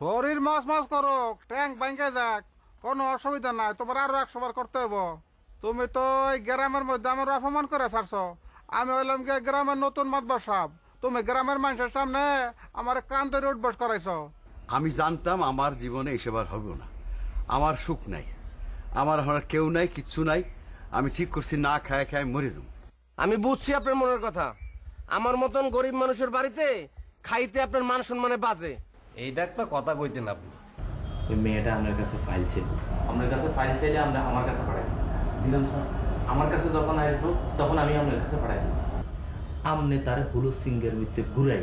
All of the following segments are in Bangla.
শরীর মাছ মাছ করো, ট্যাঙ্ক ভাঙ্গে যাক, কোনো অসুবিধা নাই। তোমার আরো 100 বার করতে হবো। তুমি তো এই গ্রামের মধ্যে আমার অপমান করে ছাড়ছো। আমি হইলাম গিয়ে গ্রামের নতুন মাতবার সাহেব, তুমি গ্রামের মানুষের সামনে আমার কান ধরে উঠবস করাইছো। আমি জানতাম আমার জীবনে এসেবার হবে না। আমার সুখ নাই, আমার এখন কেউ নাই, কিচ্ছু নাই। আমি ঠিক করছি না খায় খায় মরে যাব। আমি বুঝছি আপনার মনের কথা। আমার মতন গরিব মানুষের বাড়িতে খাইতে আপনার মান সম্মানে বাজে। এই দেখ তো কথা কইতেন আপনি। ওই মেয়েটা আপনার কাছে ফাইল ছিল, আপনার কাছে ফাইল চাইলে আমরা আমার কাছে পাঠাই দিলাম স্যার। আমার কাছে যখন আসবো তখন আমি আপনার কাছে পাঠাই দিলাম। আপনি তার হলুদ সিংহের মধ্যে ঘুরাই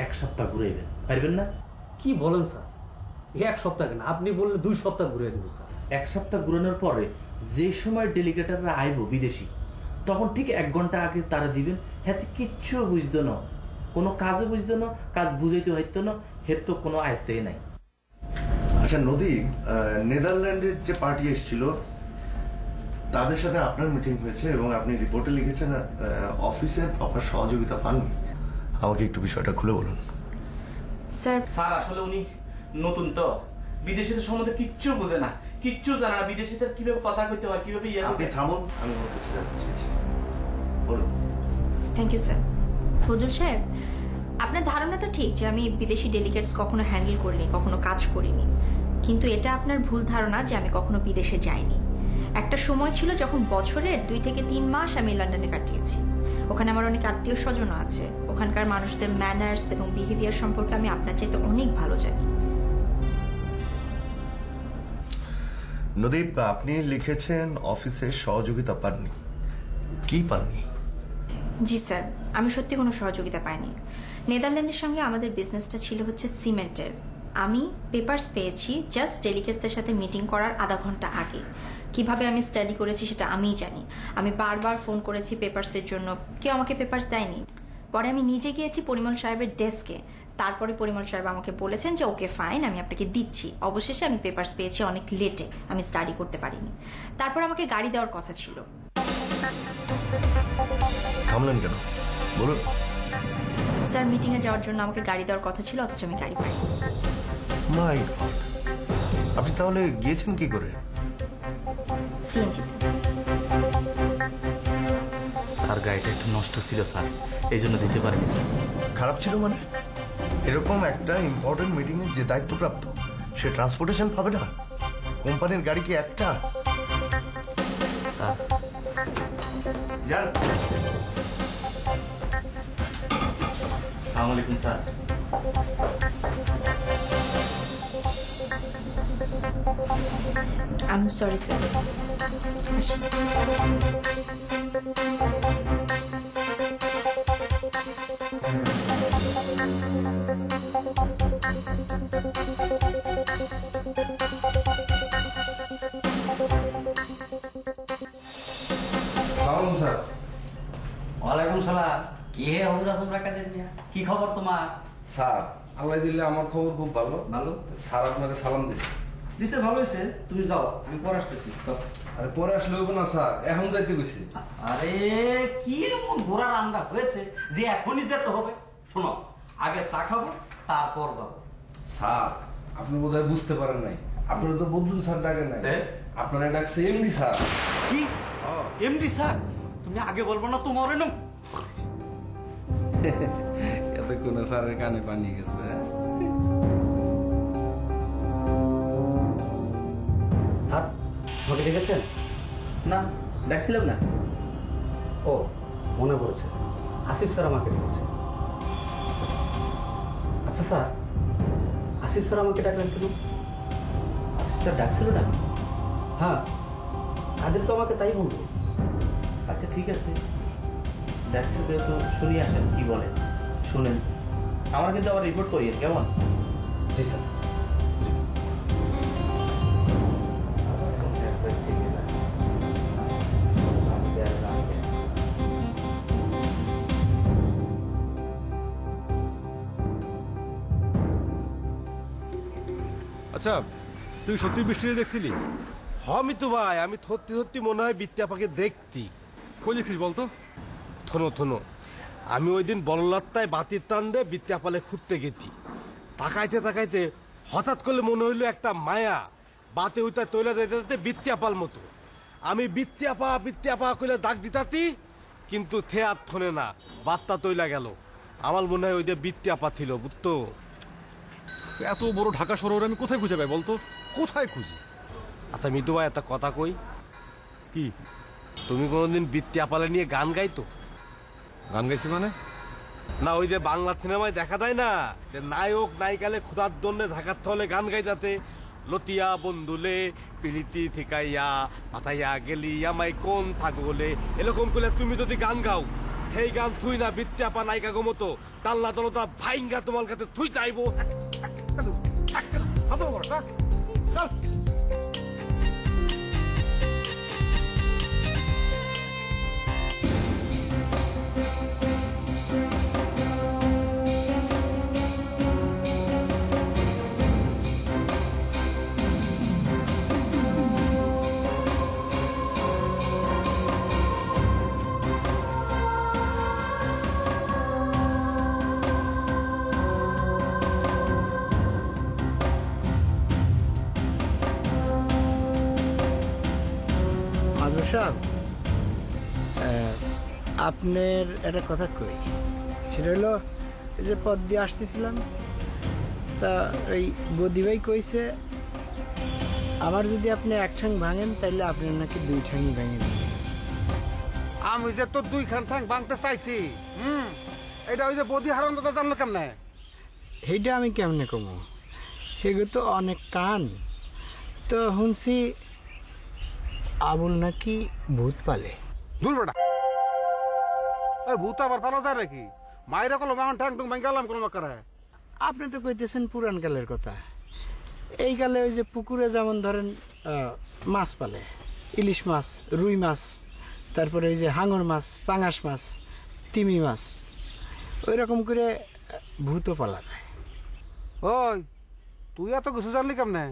1 সপ্তাহ ঘুরাইবেন, পারবেন না? কি বলেন স্যার? 1 সপ্তাহ কেন, আপনি বললে 2 সপ্তাহ ঘুরে দেবো স্যার। 1 সপ্তাহ ঘুরানোর পরে যে সময় ডেলিগেটাররা আইব বিদেশি, তখন ঠিক 1 ঘন্টা আগে তারা দিবেন। হ্যাঁ, কিচ্ছু বুঝতো না, কোনো কাজে বুঝতো না, কাজ বুঝাইতে হইতো না, হের তো কোনো আয়ত্তই নাই। আচ্ছা নদী, নেদারল্যান্ডের যে পার্টি এসেছিল তাদের সাথে আপনার মিটিং হয়েছে এবং আপনি রিপোর্টে লিখেছেন অফিসের প্রপার সহযোগিতা পাননি। আমাকে একটু বিষয়টা খুলে বলুন। স্যার স্যার আসলে উনি নতুন তো, বিদেশিদের সম্বন্ধে কিচ্ছু বোঝে না, কিচ্ছু জানে না। বিদেশিদের কিভাবে কথা কইতে হয়, কিভাবে আপনি থামুন, আমি ওর কাছে জানতে চেয়েছি। বলুন। Thank you sir. বদুল সাহেব, আপনার ধারণাটা ঠিক যে আমি বিদেশি ডেলিগেটস কখনো হ্যান্ডেল করিনি, কখনো কাজ করিনি। কিন্তু এটা আপনার ভুল ধারণা যে আমি কখনো বিদেশে যাইনি। একটা সময় ছিল যখন বছরের 2 থেকে 3 মাস আমি লন্ডনে কাটিয়েছি। ওখানে আমার অনেক আত্মীয় স্বজন আছে। ওখানকার মানুষদের ম্যানার্স এবং বিহেভিয়ার সম্পর্কে আমি আপনার চাইতে অনেক ভালো জানি। নদীপ, আপনি লিখেছেন অফিসের সহযোগিতা পাননি। কি পাননি? জি স্যার, আমি সত্যি কোনো সহযোগিতা পাইনি। নেদারল্যান্ডের সঙ্গে আমাদের বিজনেসটা ছিল হচ্ছে সিমেন্টের। আমি পেপারস পেয়েছি জাস্ট ডেলিগেটসদের সাথে মিটিং করার আধা ঘন্টা আগে। কিভাবে আমি স্টাডি করেছি সেটা আমিই জানি। আমি বারবার ফোন করেছি পেপারসের জন্য, কেউ আমাকে পেপারস দেয়নি। পরে আমি নিজে গিয়েছি পরিমল সাহেবের ডেস্কে। তারপরে পরিমল সাহেব আমাকে বলেছেন যে ওকে ফাইন, আমি আপনাকে দিচ্ছি। অবশেষে আমি পেপারস পেয়েছি অনেক লেটে, আমি স্টাডি করতে পারিনি। তারপর আমাকে গাড়ি দেওয়ার কথা ছিল। থামলেন কেন, বলুন। স্যার, মিটিংয়ে যাওয়ার জন্য আমাকে গাড়ি দেওয়ার কথা ছিল, অথচ আমি গাড়ি পাইনি। মাই গড, আপনি তাহলে গিয়েছেন কি করে? সিএনজিতে। স্যার গাড়িটা একটু নষ্ট ছিল স্যার, এই জন্য দিতে পারিনি স্যার। খারাপ ছিল মানে? এরকম একটা ইম্পর্টেন্ট মিটিং এর যে দায়িত্বপ্রাপ্ত, সে ট্রান্সপোর্টেশন পাবে না? কোম্পানির গাড়ি কি একটা? স্যার যান। আসসালামু আলাইকুম sir. I am sorry sir. ওয়ালাইকুম সালাম। কি হে হমরা সমরা কাদের মিয়া, কি খবর তোমার? স্যার আল্লাহ দিলে আমার খবর খুব ভালো। ভালো? স্যার আপনাকে সালাম দিচ্ছে। দিছে, ভালো হয়েছে। তুমি যাও, আমি পরে আসতেছি। আরে পরে আসলে হইব না স্যার, এখন যাইতে গেছি। আরে কি এমন ঘোড়া রান্না হয়েছে যে এখনই যেতে হবে? শোনো, আগে চা খাবো, তারপর যাবো। স্যার আপনি বোধহয় বুঝতে পারেন নাই, আপনারা তো বদলুন স্যার ডাকেন নাই, আপনারা ডাকছে এমডি স্যার। কি এমডি স্যার? তুমি আগে বলবো না তোমার এরকম? এতক্ষণ স্যারের কানে পানি গেছে। স্যার আমাকে ডেকেছেন? না, দেখছিলাম না। ও মনে পড়েছে, আসিফ স্যার আমাকে ডেকেছে। আচ্ছা স্যার, আসিফ স্যার আমাকে ডাকলেন কেন? আসিফ স্যার ডাকছিল না? হ্যাঁ, কাদের তো আমাকে তাই বলবো। আচ্ছা ঠিক আছে, ডাকছে তো শুনি, আসেন কি বলে শুনেন। আমার কিন্তু আবার রিপোর্ট করিয়েন, কেমন? জি স্যার। আচ্ছা, তুই সত্যি বৃষ্টি দেখছিলি? মিতু ভাই, আমি সত্যি সত্যি মনে হয় বিদ্যাপাকে দেখতি। কই দেখছিস বলতো? থনো থনো, আমি ওই দিন বললাত্তায় বাতির টান দিয়ে বিদ্যাপালে খুঁজতে গেছি। তাকাইতে তাকাইতে হঠাৎ করলে মনে হইলো একটা মায়া বাতে উইতা তৈলা দিতে বিত্তিয়াপাল মতো। আমি বিত্তিয়াপা কইলে ডাক দিতাতি, কিন্তু থেয়ার থনে না, বাত্তা তৈলা গেল। আমার মনে হয় ওই যে বিত্তিয়াপা ছিল, বুঝতো? এত বড় ঢাকা শহরে আমি কোথায় খুঁজে পাই বলতো? কোথায় খুঁজি? আচ্ছা মিতু ভাই, একটা কথা কই, কি তুমি কোনোদিন বিত্তিয়াপালে নিয়ে গান গাইতো? গান গাইছি মানে? না ওই যে বাংলা সিনেমায় দেখা যায় না, যে নায়ক নায়িকালে খুদার জন্য ঢাকার থলে গান গাইতাতে, লতিয়া বন্ধুলে পিলিতি থিকাইয়া পাতাইয়া গেলি আমায় কোন থাকবলে, এরকম করলে তুমি যদি গান গাও, সেই গান থুই না বিত্তিয়াপা নায়িকা গো মতো তাল্লা তলতা ভাইঙ্গা তোমার কাছে থুই চাইবো। আপনার একটা কথা কই, সেটা হলো এই যে পথ দিয়ে আসতেছিলাম, তা ওই বদি ভাই কইছে আবার যদি আপনি এক ঠাং ভাঙেন তাহলে আপনার নাকি দুই ঠাংই ভেঙে দেবেন। আমি যে তোর 2 খান ঠাং ভাঙতে চাইছি, এটা ওই যে বদি হারান দাদা জানলো কেমনে? সেইটা আমি কেমনে কমো, সেগুলো তো অনেক কান। তো শুনছি আবুল নাকি ভূত পালে। দূর বেটা, এই ভূত আবার পালা যায় নাকি? মায়েরা কলো মাখন ঠ্যাং টুং ভাঙ গেলাম কোনো করে। আপনি তো কইতেছেন পুরান কালের কথা। এই কালে ওই যে পুকুরে যেমন ধরেন মাছ পালে, ইলিশ মাছ, রুই মাছ, তারপরে ওই যে হাঙর মাছ, পাঙাশ মাছ, তিমি মাছ, ওই রকম করে ভূতও পালা যায়। ওই তুই এত কিছু জানলি কেমনে?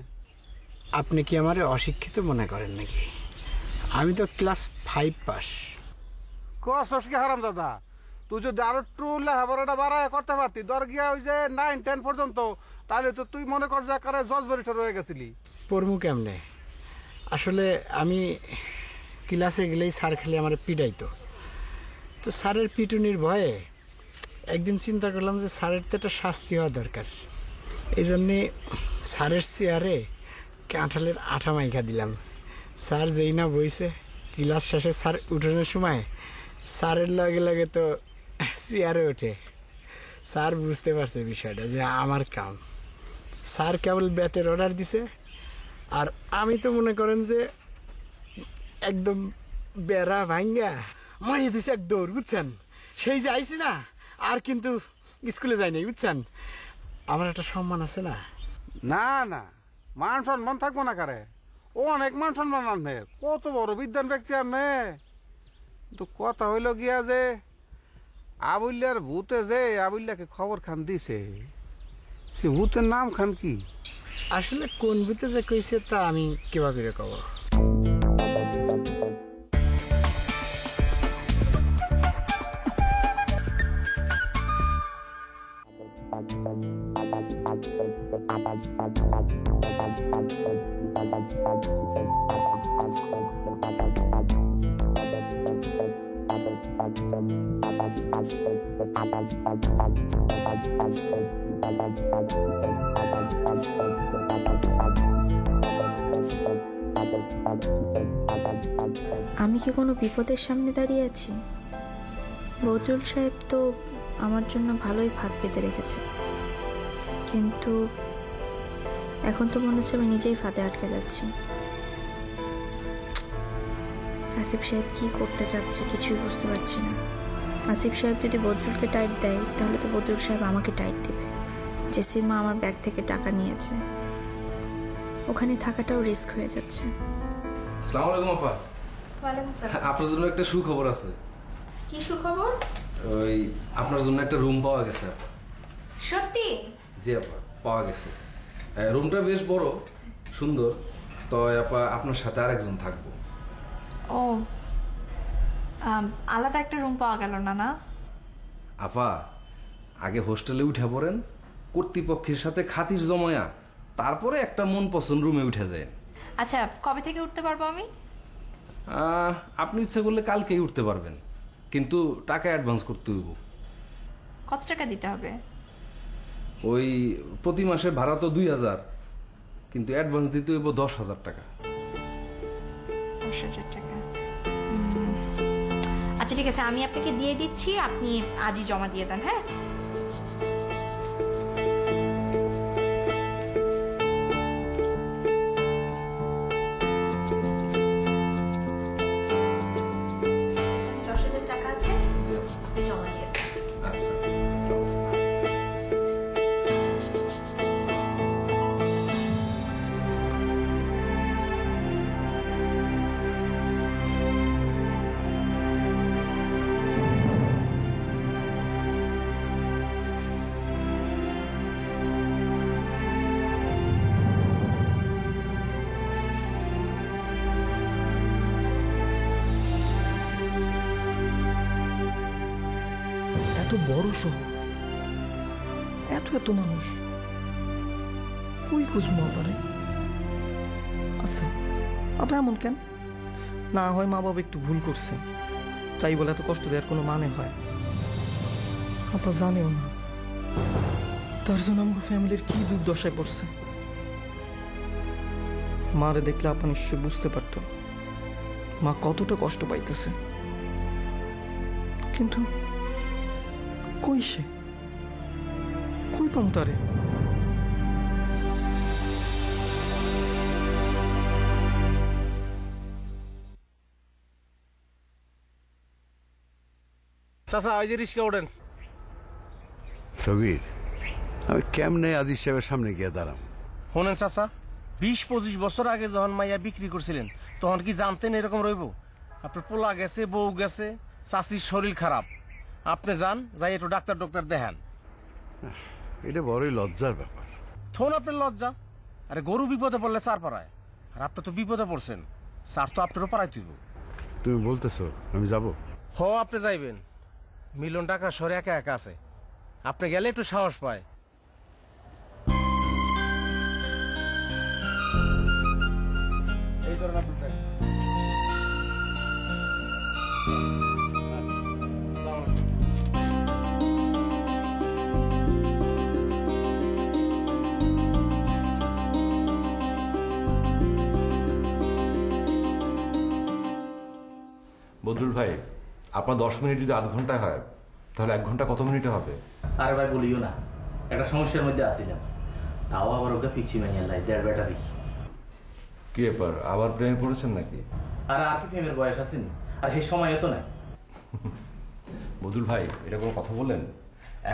আপনি কি আমারে অশিক্ষিত মনে করেন নাকি? আমি তো ক্লাস 5 পাস। কষ্ট কি হারাম দাদা, তুই যদি আরো একটু লেখাপড়াটা বাড়ায় করতে পারতি, ধর গিয়া ওই যে 9, 10 পর্যন্ত, তাহলে তো তুই মনে কর যে একেবারে জজ ব্যারিস্টার হয়ে গেছিলি। পড়মু কেমনে? আসলে আমি ক্লাসে গেলেই স্যার খেলে আমার পিটাইতো। তো স্যারের পিটুনির ভয়ে একদিন চিন্তা করলাম যে স্যারের তো একটা শাস্তি হওয়া দরকার। এই জন্যে স্যারের চেয়ারে কাঁঠালের আঠা মাইখা দিলাম। স্যার যেই না বইছে, ক্লাস শেষে স্যার উঠানোর সময় স্যারের লগে লগে তো চেয়ারে ওঠে। স্যার বুঝতে পারছে বিষয়টা যে আমার কাম। স্যার কেবল বেতের অর্ডার দিছে, আর আমি তো মনে করেন যে একদম বেড়া ভাঙ্গা মারিয়ে দিছে এক দৌড়, বুঝছেন? সেই যে আইছি না, আর কিন্তু স্কুলে যাই নাই, বুঝছেন? আমার একটা সম্মান আছে না? না না, মান সম্মান থাকবো না কারে, ও অনেক মান সম্মান আনে, কত বড় বিদ্যান ব্যক্তি আনে। তো কথা হইল গিয়া যে আবুল্লার ভূতে যে আবুল্লাকে খবর খান দিছে, সে ভূতের নাম খান কি? আসলে কোন ভূতে যে কইছে তা আমি কিভাবে কব। আমি কি কোনো বিপদের সামনে দাঁড়িয়ে আছি? বদরুল সাহেব তো আমার জন্য ভালোই ভাগ পেতে রেখেছে, কিন্তু এখন তো মনে হচ্ছে আমি নিজেই ফাঁদে আটকে যাচ্ছি। আসিফ সাহেব কি করতে চাচ্ছে কিছুই বুঝতে পারছি না। আসিফ সাহেব যদি বদরুলকে টাইট দেয়, তাহলে তো বদরুল সাহেব আমাকে টাইট দেবে। জেসির মা আমার ব্যাগ থেকে টাকা নিয়েছে, ওখানে থাকাটাও রিস্ক হয়ে যাচ্ছে। আসসালামু আলাইকুম আপা। ওয়ালাইকুম আসসালাম। আপনার জন্য একটা সুখবর আছে। কি সুখবর? ওই আপনার জন্য একটা রুম পাওয়া গেছে আপা। সত্যি? জি আপা, পাওয়া গেছে। রুমটা বেশ বড়, সুন্দর। তো আপা আপনার সাথে আরেকজন থাকবো। ও, আলাদা একটা রুম পাওয়া গেল না? না আপা, আগে হোস্টেলে উঠে পড়েন, কর্তৃপক্ষের সাথে খাতির জমায়া তারপরে একটা মন পছন্দ রুমে উঠে যায়। আচ্ছা, কবে থেকে উঠতে পারবো আমি? আপনি ইচ্ছে করলে কালকেই উঠতে পারবেন, কিন্তু টাকা অ্যাডভান্স করতে হইব। কত টাকা দিতে হবে? ওই প্রতি মাসে ভাড়া তো 2000, কিন্তু অ্যাডভান্স দিতে হইব 10,000 টাকা। 10,000 টাকা। আচ্ছা ঠিক আছে, আমি আপনাকে দিয়ে দিচ্ছি, আপনি আজই জমা দিয়ে দেন। হ্যাঁ, টাকা আছে, আপনি জমা দিয়ে দেন। আচ্ছা। এত বড় শহর, এত এত মানুষ, কই খুঁজবো আপারে? আচ্ছা, আপা এমন কেন? না হয় মা বাবা একটু ভুল করছে, তাই বলে এত কষ্ট দেওয়ার কোনো মানে হয়? আপা জানেও না তার জন্য আমার ফ্যামিলির কি দুর্দশায় পড়ছে। মারে দেখলে আপা নিশ্চয় বুঝতে পারত মা কতটা কষ্ট পাইতেছে, কিন্তু কই সে, কই পাম তারে? চাচা ওই যে রিস্কা ওঠেন। সগির, আমি কেমনে আজিজ সাহেবের সামনে গিয়ে দাঁড়াম? শোনেন চাচা, 20-25 বছর আগে যখন মাইয়া বিক্রি করছিলেন তখন কি জানতেন এরকম রইব? আপনার পোলা গেছে, বউ গেছে, চাচির শরীর খারাপ, আপনি যান, যাই একটু ডাক্তার দেখান। এটা বড়ই লজ্জার ব্যাপার। থন আপনার লজ্জা? আরে গরু বিপদে পড়লে চার পাড়ায়, আর আপনি তো বিপদে পড়ছেন, চার তো আপনারও পাড়ায় তুইব। তুমি বলতেছো আমি যাব? হ, আপনি যাইবেন। মিলন টাকা শহরে একা একা আছে, আপনি গেলে একটু সাহস পায়। এই ধরেন আপনার টাকা। বদরুল ভাই, আপনার 10 মিনিট যদি আধ ঘন্টা হয় তাহলে 1 ঘন্টা কত মিনিটে হবে? আরে ভাই বলিও না, একটা সমস্যার মধ্যে আসছিলাম, তাও আবার ওকে পিছিয়ে মাইয়া লাই 1.5 ব্যাটারি। কি ব্যাপার, আবার প্রেমে পড়েছেন নাকি? আর কি প্রেমের বয়স আসেনি, আর এই সময় এত নাই। বদরুল ভাই, এটা কোনো কথা বললেন?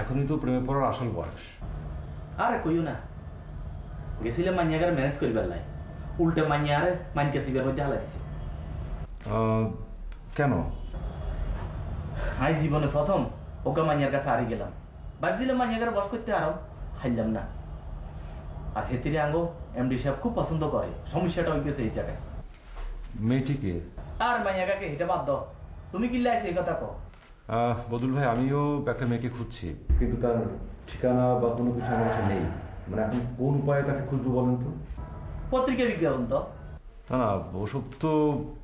এখনই তো প্রেমে পড়ার আসল বয়স। আরে কইও না, গেছিলাম মাইয়াগারে ম্যানেজ করিবার লাই, উল্টে মাইয়া আরে মাইনকে সিবের মধ্যে হালাই দিছে। কেন? আজ জীবনে প্রথম ওকে মাইয়ার কাছে হারিয়ে গেলাম, বাড়ছিলাম মাইয়াগারে বস করতে আরো হাইলাম না। আর হেতিরে আঙ্গো এমডি সাহেব খুব পছন্দ করে, সমস্যাটা হয়ে গেছে এই জায়গায়। মেয়েটিকে? আর মাইয়াগাকে হেঁটে বাদ দাও, তুমি কি লাইছে এই কথা কও? বদরুল ভাই, আমিও একটা মেয়েকে খুঁজছি, কিন্তু তার ঠিকানা বা কোনো কিছু আমার কাছে নেই। মানে এখন কোন উপায়ে তাকে খুঁজবো বলেন তো? পত্রিকা বিজ্ঞাপন তো? না না, ওসব তো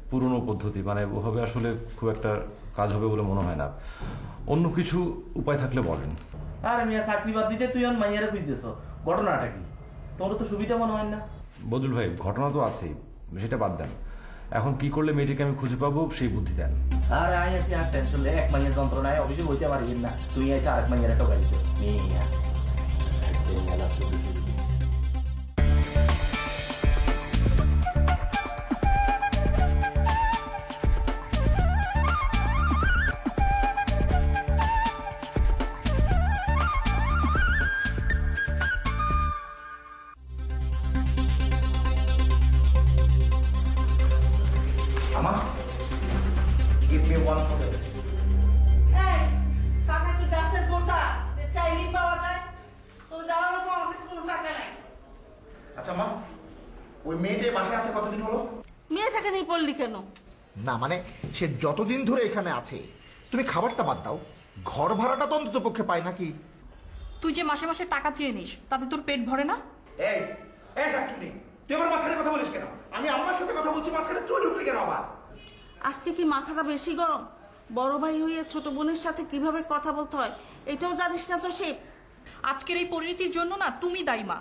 পুরনো পদ্ধতি, মানে ওভাবে আসলে খুব একটা কাজ হবে বলে মনে হয় না। অন্য কিছু উপায় থাকলে বলেন। আরে মিয়া, চাকরি বাদ দিতে তুই মাইয়ারে খুঁজতেছ, ঘটনাটা কি? তোমার তো সুবিধা মনে হয় না? বদরুল ভাই, ঘটনা তো আছেই, সেটা বাদ দেন। এখন কি করলে মেয়েটিকে আমি খুঁজে পাবো সেই বুদ্ধি দেন। আরে আই আছি আর টেনশন লে, এক মাইয়ের যন্ত্রণায় অভিযোগ হইতে পারবেন না, তুই আইছে আরেক মাইয়ের একটা গাড়িতে মিয়া। না মানে সে যতদিন ধরে এখানে আছে, তুমি খাবারটা বাদ দাও, ঘর ভাড়াটা তো অন্তত পক্ষে পায় নাকি? তুই যে মাসে মাসে টাকা চেয়ে নিস, তাতে তোর পেট ভরে না? এই এই শাকচুনি, তুই আমার মাঝখানে কথা বলিস কেন? আমি আম্মার সাথে কথা বলছি, মাঝখানে তুই ঢুকলি কেন আবার? আজকে কি মাথাটা বেশি গরম? বড় ভাই হয়ে ছোট বোনের সাথে কিভাবে কথা বলতে হয় এটাও জানিস না তো? সে আজকের এই পরিণতির জন্য না তুমি দায়ী মা।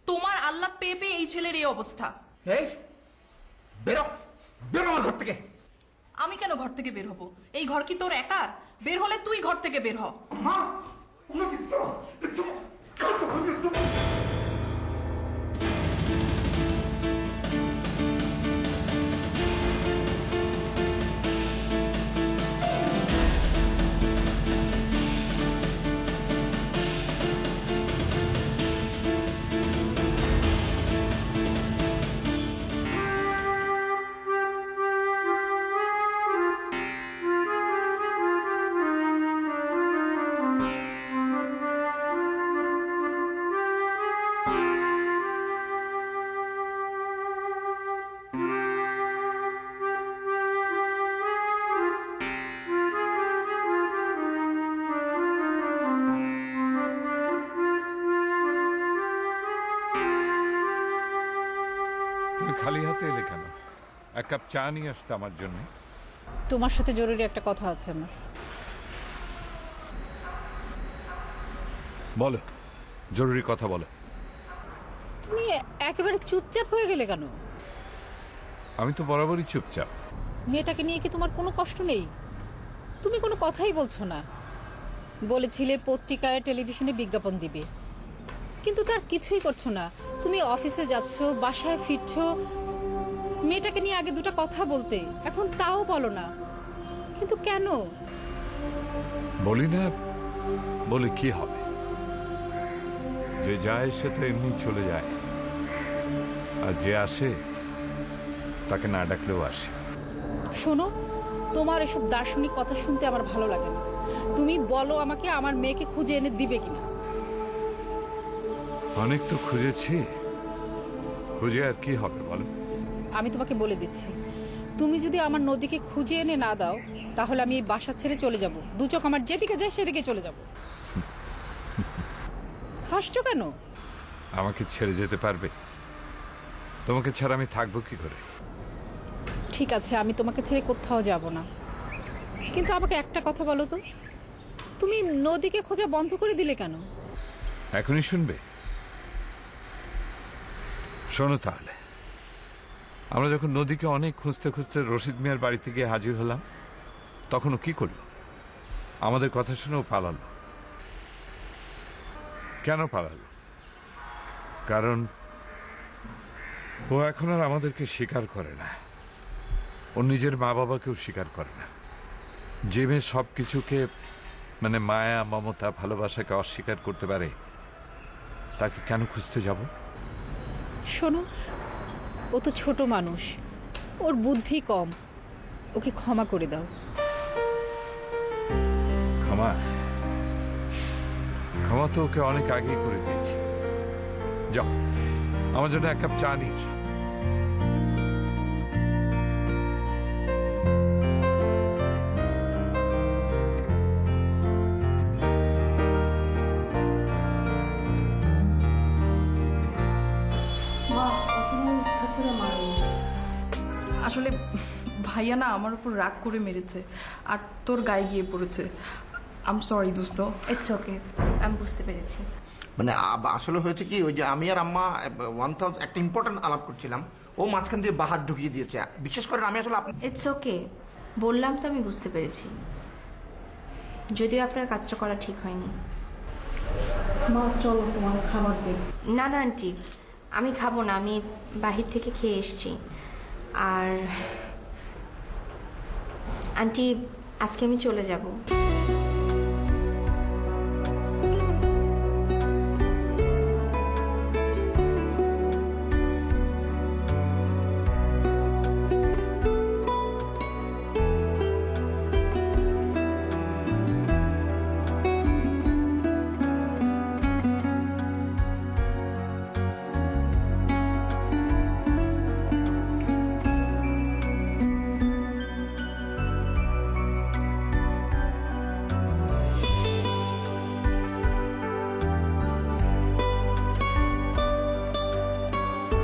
তোমার আল্লাহ পেয়ে পেয়ে এই ছেলের এই অবস্থা। এই বেরো, বেরো আমার ঘর থেকে। আমি কেন ঘর থেকে বের হব? এই ঘর কি তোর একার? বের হলে তুই ঘর থেকে বের হ। খালি হাতে এলে কেন? এক কাপ চা নিয়ে আসতে আমার জন্য। তোমার সাথে জরুরি একটা কথা আছে আমার। বলো, জরুরি কথা বলো। তুমি একেবারে চুপচাপ হয়ে গেলে কেন? আমি তো বরাবরই চুপচাপ। মেয়েটাকে নিয়ে কি তোমার কোনো কষ্ট নেই? তুমি কোনো কথাই বলছো না। বলেছিলে পত্রিকায় টেলিভিশনে বিজ্ঞাপন দিবে, কিন্তু তার কিছুই করছো না। তুমি অফিসে যাচ্ছ, বাসায় ফিরছো, মেয়েটাকে নিয়ে আগে দুটো কথা বলতে, এখন তাও বলো না। কিন্তু কেন? বলি না, বলে কি হবে? যে যায় সে তো এমনি চলে যায়, আর যে আসে তাকে না ডাকলেও আসে। শোনো, তোমার এসব দার্শনিক কথা শুনতে আমার ভালো লাগে না। তুমি বলো আমাকে আমার মেয়েকে খুঁজে এনে দিবে কিনা। অনেক তো খুঁজেছি, খুঁজে আর কি হবে বলো? আমি তোমাকে বলে দিচ্ছি, তুমি যদি আমার নদীকে খুঁজে এনে না দাও তাহলে আমি এই বাসা ছেড়ে চলে যাব। দু চোখ আমার যেদিকে যায় সেদিকে চলে যাব। হাসছো কেন? আমাকে ছেড়ে যেতে পারবে? তোমাকে ছাড়া আমি থাকবো কি করে? ঠিক আছে, আমি তোমাকে ছেড়ে কোথাও যাব না, কিন্তু আমাকে একটা কথা বলো তো, তুমি নদীকে খোঁজা বন্ধ করে দিলে কেন? এখনই শুনবে? শোনো তাহলে। আমরা যখন নদীকে অনেক খুঁজতে খুঁজতে রশিদ মিয়ার বাড়িতে গিয়ে হাজির হলাম, তখন ও কি করলো? আমাদের কথা শুনেও পালালো। কেন পালালো? কারণ ও এখন আর আমাদেরকে স্বীকার করে না। ও নিজের মা বাবাকেও স্বীকার করে না। যে মেয়ে সবকিছুকে, মানে মায়া, মমতা, ভালোবাসাকে অস্বীকার করতে পারে, তাকে কেন খুঁজতে যাব? শোনো, ও তো ছোট মানুষ, ওর বুদ্ধি কম, ওকে ক্ষমা করে দাও। ক্ষমা? ক্ষমা তো ওকে অনেক আগেই করে দিয়েছি। যাও, আমার জন্য এক কাপ চা নিয়ে এসো। আসলে ভাইয়া না আমার উপর রাগ করে মেরেছে আর তোর গায়ে গিয়ে পড়েছে। আই এম সরি দোস্ত। ইটস ওকে, আমি বুঝতে পেরেছি। মানে আসলে হয়েছে কি, ওই যে আমি আর আম্মা একটা ইম্পর্টেন্ট আলাপ করছিলাম, ও মাঝখান দিয়ে বাহাত ঢুকিয়ে দিয়েছে। বিশেষ করে আমি আসলে ইটস ওকে, বললাম তো আমি বুঝতে পেরেছি। যদিও আপনার কাজটা করা ঠিক হয়নি। মা চলো তোমার খাবার দে। না না আন্টি, আমি খাবো না, আমি বাহির থেকে খেয়ে এসেছি। আর আন্টি, আজকে আমি চলে যাব।